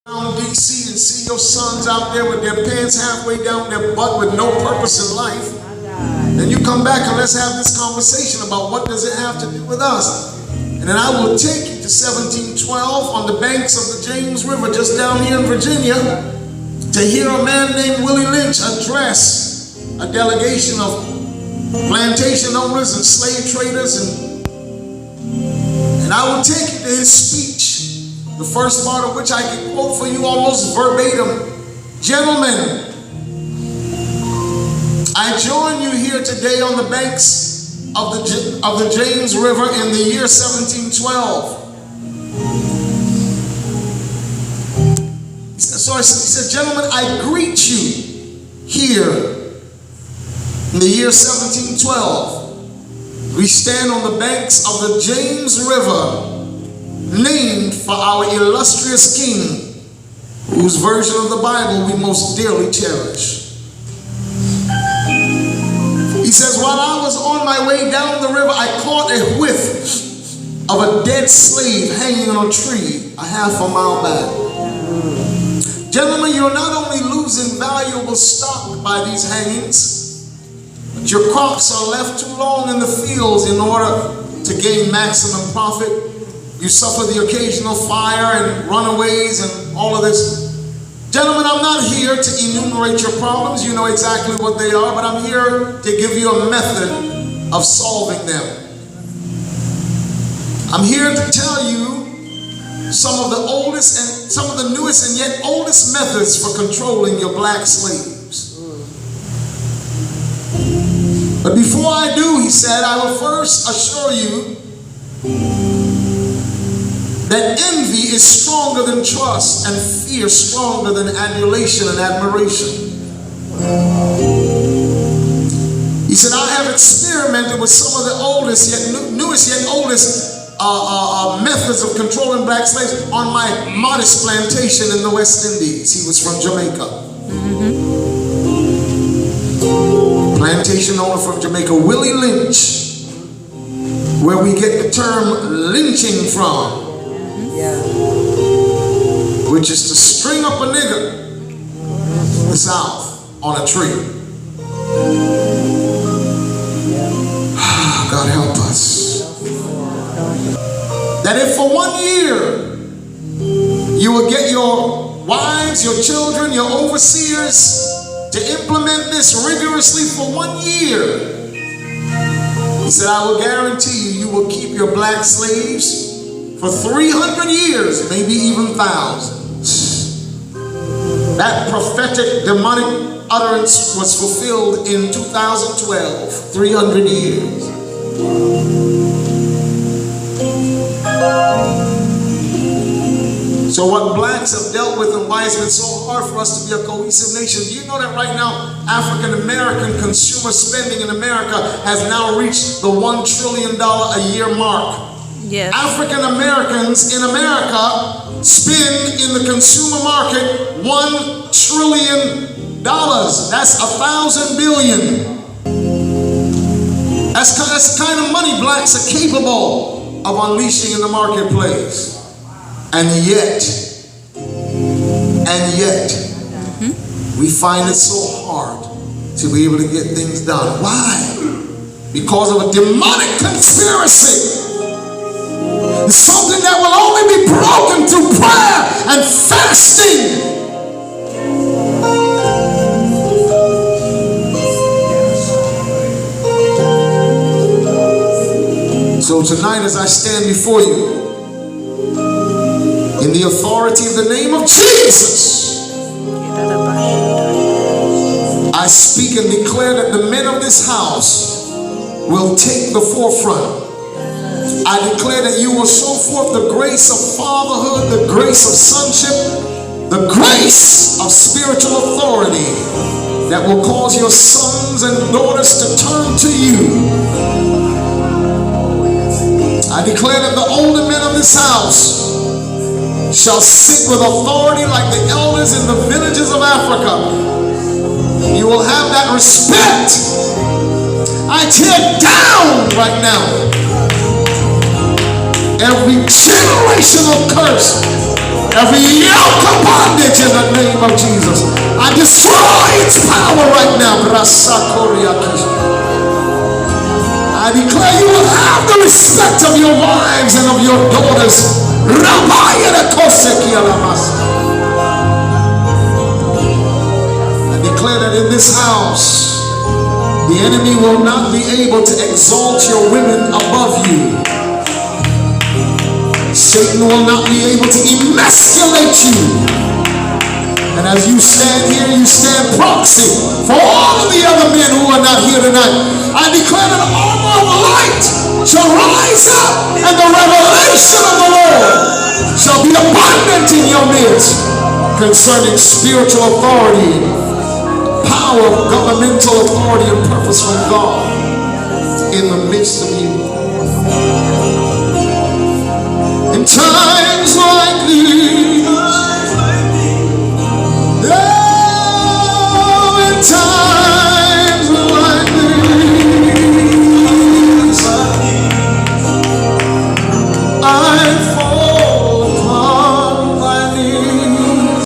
DC and see your sons out there with their pants halfway down their butt with no purpose in life, then you come back and let's have this conversation about what does it have to do with us. And then I will take you to 1712 on the banks of the James River just down here in Virginia to hear a man named Willie Lynch address a delegation of plantation owners and slave traders, and I will take you to his speech, the first part of which I can quote for you almost verbatim. Gentlemen, I join you here today on the banks of the James River in the year 1712. He said, gentlemen, I greet you here in the year 1712. We stand on the banks of the James River, named for our illustrious king, whose version of the Bible we most dearly cherish. He says, while I was on my way down the river, I caught a whiff of a dead slave hanging on a tree a half a mile back. Gentlemen, you're not only losing valuable stock by these hangings, but your crops are left too long in the fields in order to gain maximum profit. You suffer the occasional fire and runaways and all of this. Gentlemen, I'm not here to enumerate your problems. You know exactly what they are, but I'm here to give you a method of solving them. I'm here to tell you some of the oldest and some of the newest and yet oldest methods for controlling your black slaves. But before I do, he said, I will first assure you that envy is stronger than trust and fear stronger than adulation and admiration. He said, I have experimented with some of the oldest yet newest yet oldest methods of controlling black slaves on my modest plantation in the West Indies. He was from Jamaica. Plantation owner from Jamaica, Willie Lynch, where we get the term lynching from. Which is to string up a nigger in the South on a tree. God help us. That if for 1 year you will get your wives, your children, your overseers to implement this rigorously for 1 year, he said, I will guarantee you, you will keep your black slaves for 300 years, maybe even thousands. That prophetic demonic utterance was fulfilled in 2012, 300 years. So what blacks have dealt with and why it's been so hard for us to be a cohesive nation. Do you know that right now African American consumer spending in America has now reached the $1 trillion a year mark? Yes. African Americans in America spend in the consumer market $1 trillion. That's 1,000 billion. That's the kind of money blacks are capable of unleashing in the marketplace. And yet, we find it so hard to be able to get things done. Why? Because of a demonic conspiracy. It's something that will only be broken through prayer and fasting. So tonight, as I stand before you, in the authority of the name of Jesus, I speak and declare that the men of this house will take the forefront. I declare that you will show forth the grace of fatherhood, the grace of sonship, the grace of spiritual authority that will cause your sons and daughters to turn to you. I declare that the older men of this house shall sit with authority like the elders in the villages of Africa. You will have that respect. I tear down right now every generational curse Every yoke of bondage in the name of Jesus. I destroy its power right now. I declare you will have the respect of your wives and of your daughters. I declare that in this house, the enemy will not be able to exalt your women above you. Satan will not be able to emasculate you. And as you stand here, you stand proxy for all of the other men who are not here tonight. I declare that the armor of light shall rise up, and the revelation of the Lord shall be abundant in your midst concerning spiritual authority, power, governmental authority, and purpose from God in the midst of you. In times like these,